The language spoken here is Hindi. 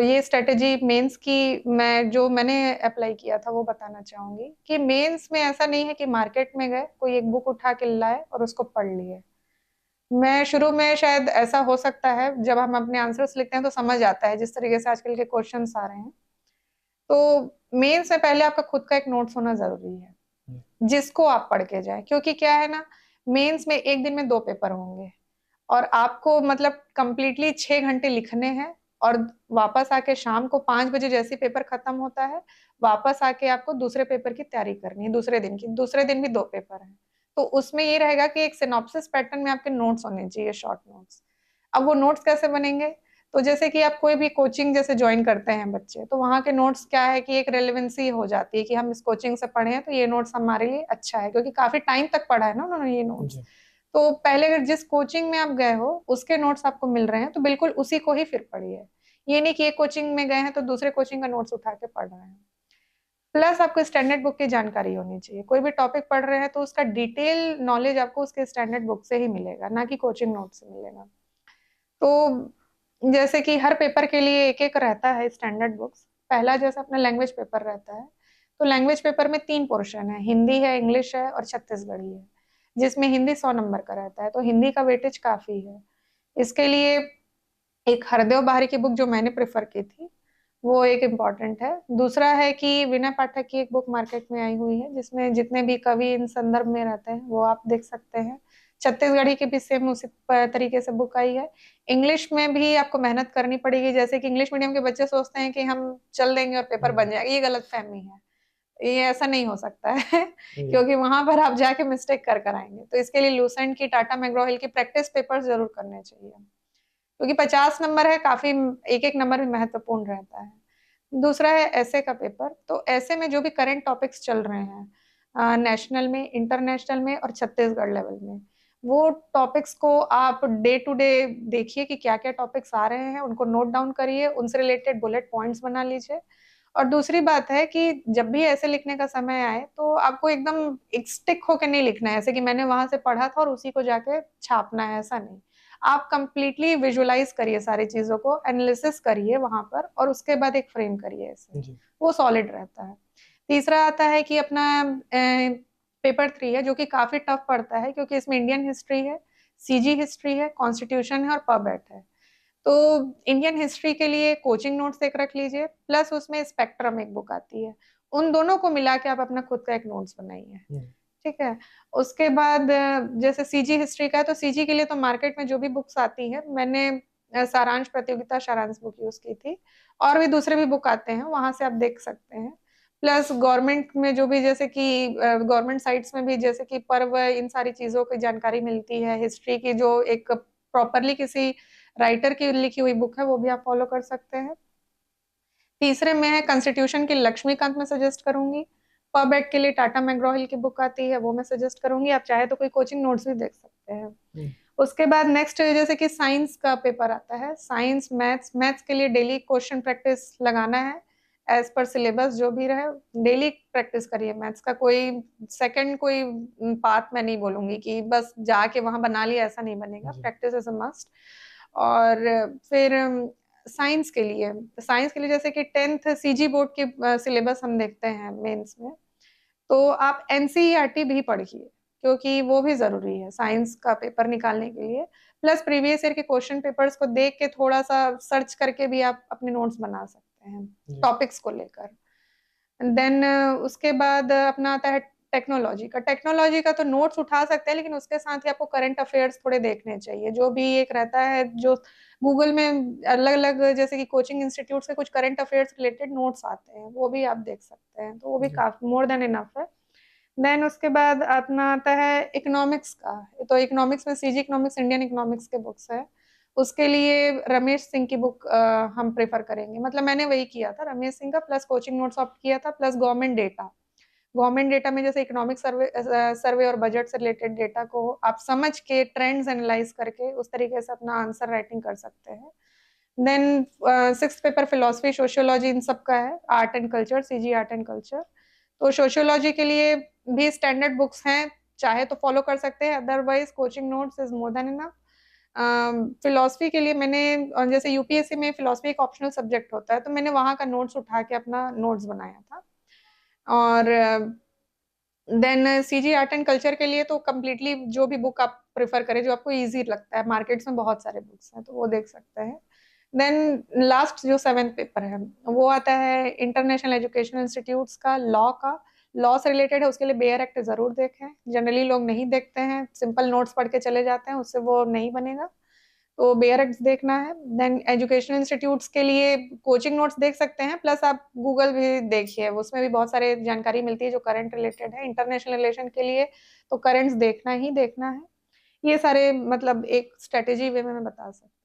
ये स्ट्रेटेजी मेंस की मैंने अप्लाई किया था वो बताना चाहूंगी कि मेंस में ऐसा नहीं है कि मार्केट में गए कोई एक बुक उठा के लाए और उसको पढ़ लिए। मैं शुरू में शायद ऐसा हो सकता है, जब हम अपने आंसर्स लिखते हैं तो समझ आता है जिस तरीके से आजकल के क्वेश्चंस आ रहे हैं। तो मेंस में पहले आपका खुद का एक नोट्स होना जरूरी है जिसको आप पढ़ के जाए, क्योंकि क्या है ना, मेंस में एक दिन में 2 पेपर होंगे और आपको मतलब कंप्लीटली 6 घंटे लिखने हैं। और वापस आके शाम को 5 बजे जैसे पेपर खत्म होता है, वापस आके आपको दूसरे पेपर की तैयारी करनी है, दूसरे दिन की। दूसरे दिन भी 2 पेपर हैं, तो उसमें ये रहेगा कि एक सिनॉप्सिस पैटर्न में आपके नोट्स होने चाहिए, शॉर्ट नोट्स। अब वो नोट्स कैसे बनेंगे? तो जैसे कि आप कोई भी कोचिंग जैसे ज्वाइन करते हैं बच्चे, तो वहाँ के नोट्स क्या है कि एक रेलेवेंसी हो जाती है कि हम इस कोचिंग से पढ़े हैं तो ये नोट्स हमारे लिए अच्छा है, क्योंकि काफी टाइम तक पढ़ा है ना उन्होंने ये नोट्स। जी। तो पहले अगर जिस कोचिंग में आप गए हो उसके नोट्स आपको मिल रहे हैं तो बिल्कुल उसी को ही फिर पढ़िए। ये नहीं कि एक कोचिंग में गए हैं तो दूसरे कोचिंग का नोट्स उठा के पढ़ रहे हैं। प्लस आपको स्टैंडर्ड बुक की जानकारी होनी चाहिए। कोई भी टॉपिक पढ़ रहे हैं तो उसका डिटेल नॉलेज आपको उसके स्टैंडर्ड बुक से ही मिलेगा, ना कि कोचिंग नोट से मिलेगा। तो जैसे कि हर पेपर के लिए एक एक रहता है स्टैंडर्ड बुक्स। पहला जैसे अपना लैंग्वेज पेपर रहता है, तो लैंग्वेज पेपर में 3 पोर्शन है, हिंदी है, इंग्लिश है और छत्तीसगढ़ी है, जिसमें हिंदी 100 नंबर का रहता है, तो हिंदी का वेटेज काफी है। इसके लिए एक हरदेव बाहरी की बुक जो मैंने प्रेफर की थी वो एक इम्पॉर्टेंट है। दूसरा है कि विनय पाठक की एक बुक मार्केट में आई हुई है जिसमें जितने भी कवि इन संदर्भ में रहते हैं वो आप देख सकते हैं। छत्तीसगढ़ी की भी सेम उसी तरीके से बुक आई है। इंग्लिश में भी आपको मेहनत करनी पड़ेगी, जैसे कि इंग्लिश मीडियम के बच्चे सोचते हैं कि हम चल देंगे और पेपर बन जाएगा, ये गलत फहमी है। ये ऐसा नहीं हो सकता है जी। क्योंकि वहां पर आप जाके मिस्टेक कर कर आएंगे। तो इसके लिए लूसेंट की, टाटा मैग्रो हिल की प्रैक्टिस पेपर जरूर करने चाहिए, क्योंकि 50 नंबर है, काफी एक एक नंबर भी महत्वपूर्ण रहता है। दूसरा है ऐसे का पेपर। तो ऐसे में जो भी करंट टॉपिक्स चल रहे हैं नेशनल में, इंटरनेशनल में और छत्तीसगढ़ लेवल में, वो टॉपिक्स को आप डे टू डे देखिए कि क्या क्या टॉपिक्स आ रहे हैं, उनको नोट डाउन करिए, उनसे रिलेटेड बुलेट पॉइंट्स बना लीजिए। और दूसरी बात है कि जब भी ऐसे लिखने का समय आए तो आपको एकदम एक स्टिक होके नहीं लिखना है, ऐसे कि मैंने वहां से पढ़ा था और उसी को जाके छापना है, ऐसा नहीं। आप कंप्लीटली विजुलाइज करिए, सारी चीजों को एनालिसिस करिए वहां पर और उसके बाद एक फ्रेम करिए ऐसे, जी। वो सॉलिड रहता है। तीसरा आता है कि अपना पेपर 3 है, जो कि काफी टफ पड़ता है क्योंकि इसमें इंडियन हिस्ट्री है, सीजी हिस्ट्री है, कॉन्स्टिट्यूशन है और पबेट है। तो इंडियन हिस्ट्री के लिए कोचिंग नोट्स एक रख लीजिए, प्लस उसमें स्पेक्ट्रम एक बुक आती है, उन दोनों को मिला के आप अपना खुद का एक नोट्स बनाइए। हम्म। ठीक है। उसके बाद जैसे सीजी हिस्ट्री का है, तो सीजी के लिए तो मार्केट में जो भी बुक्स आती है, मैंने सारांश प्रतियोगिता सारांश बुक यूज की थी, और भी दूसरे भी बुक आते हैं वहां से आप देख सकते हैं। प्लस गवर्नमेंट में जो भी, जैसे कि गवर्नमेंट साइट्स में भी जैसे कि पर्व, इन सारी चीजों की जानकारी मिलती है। हिस्ट्री की जो एक प्रॉपरली किसी राइटर की लिखी हुई बुक है वो भी आप फॉलो कर सकते हैं। तीसरे में है कॉन्स्टिट्यूशन की, लक्ष्मीकांत में सजेस्ट करूंगी। पबेट के लिए टाटा मैग्रॉ हिल की बुक आती है, वो मैं सजेस्ट करूंगी। आप चाहे तो कोई कोचिंग नोट्स भी देख सकते हैं। हम्म। उसके बाद नेक्स्ट जैसे कि साइंस का पेपर आता है, साइंस मैथ्स। मैथ्स के लिए डेली क्वेश्चन प्रैक्टिस लगाना है, एज पर सिलेबस जो भी रहे डेली प्रैक्टिस करिए मैथ्स का। कोई सेकंड कोई पाथ मैं नहीं बोलूंगी कि बस जाके वहां बना लिया, ऐसा नहीं बनेगा, जी। Practice is a must. और फिर साइंस के लिए जैसे कि 10th सीजी बोर्ड के सिलेबस हम देखते हैं मेंस में, तो आप एनसीईआरटी भी पढ़िए, क्योंकि वो भी जरूरी है साइंस का पेपर निकालने के लिए। प्लस प्रीवियस ईयर के क्वेश्चन पेपर्स को देख के थोड़ा सा सर्च करके भी आप अपने नोट्स बना सकते हैं जी। टॉपिक्स को लेकर। देन उसके बाद अपना आता है टेक्नोलॉजी का। टेक्नोलॉजी का तो नोट्स उठा सकते हैं, लेकिन उसके साथ ही आपको करंट अफेयर्स थोड़े देखने चाहिए। जो भी एक रहता है जो गूगल में अलग अलग, जैसे कि कोचिंग इंस्टीट्यूट से कुछ करंट अफेयर्स रिलेटेड नोट्स आते हैं, वो भी आप देख सकते हैं, तो वो भी जी। काफी मोर देन इनफ है। देन उसके बाद अपना आता है इकोनॉमिक्स का। तो इकोनॉमिक्स में सीजी इकोनॉमिक्स, इंडियन इकोनॉमिक्स के बुक्स है। उसके लिए रमेश सिंह की बुक हम प्रेफर करेंगे, मतलब मैंने वही किया था, रमेश सिंह का, प्लस कोचिंग नोट्स ऑप्ट किया था, plus government data. Government data में जैसे इकोनॉमिक सर्वे और बजट से रिलेटेड डेटा को आप समझ के ट्रेंड्स एनालाइज करके उस तरीके से अपना आंसर राइटिंग कर सकते हैं। Then 6th paper philosophy sociology इन सब का है, art and culture, CG art and culture. तो सोशियोलॉजी के लिए भी स्टैंडर्ड बुक्स हैं, चाहे तो फॉलो कर सकते हैं, otherwise coaching notes is more than enough. Philosophy के लिए मैंने जैसे यूपीएससी में फिलोसफी एक ऑप्शनल सब्जेक्ट होता है, तो मैंने वहां का नोट्स उठा के अपना नोट्स बनाया था। और then CG art and culture के लिए तो कम्प्लीटली जो भी बुक आप प्रेफर करें, जो आपको इजी लगता है, मार्केट्स में बहुत सारे बुक्स हैं तो वो देख सकते हैं। देन लास्ट जो 7th पेपर है वो आता है इंटरनेशनल एजुकेशन इंस्टीट्यूट्स का, लॉ का। लॉ से रिलेटेड है, उसके लिए बेयर एक्ट जरूर देखें। जनरली लोग नहीं देखते हैं, सिंपल नोट्स पढ़ के चले जाते हैं, उससे वो नहीं बनेगा। तो बेयर एक्ट देखना है। देन एजुकेशन इंस्टीट्यूट्स के लिए कोचिंग नोट्स देख सकते हैं, प्लस आप गूगल भी देखिए, उसमें भी बहुत सारे जानकारी मिलती है जो करंट रिलेटेड है। इंटरनेशनल रिलेशन के लिए तो करंट्स देखना ही देखना है। ये सारे मतलब एक स्ट्रेटेजी वे में मैं बता सकती हूँ।